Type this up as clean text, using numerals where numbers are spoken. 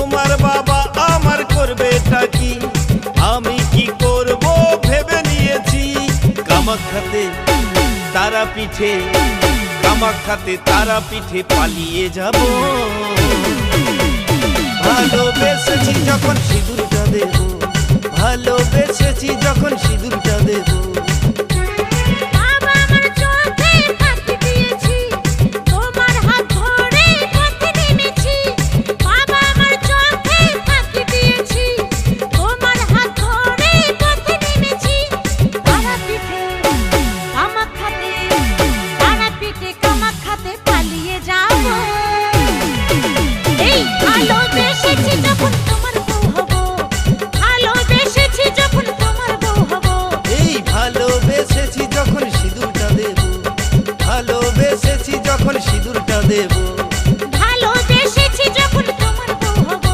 তোমার বাবা আমার করবেটা কি, আমি কি করব ভেবে নিয়েছি। কামাখ্যাতে তারাপীঠে, কামাখ্যাতে তারাপীঠে পালিয়ে যাব।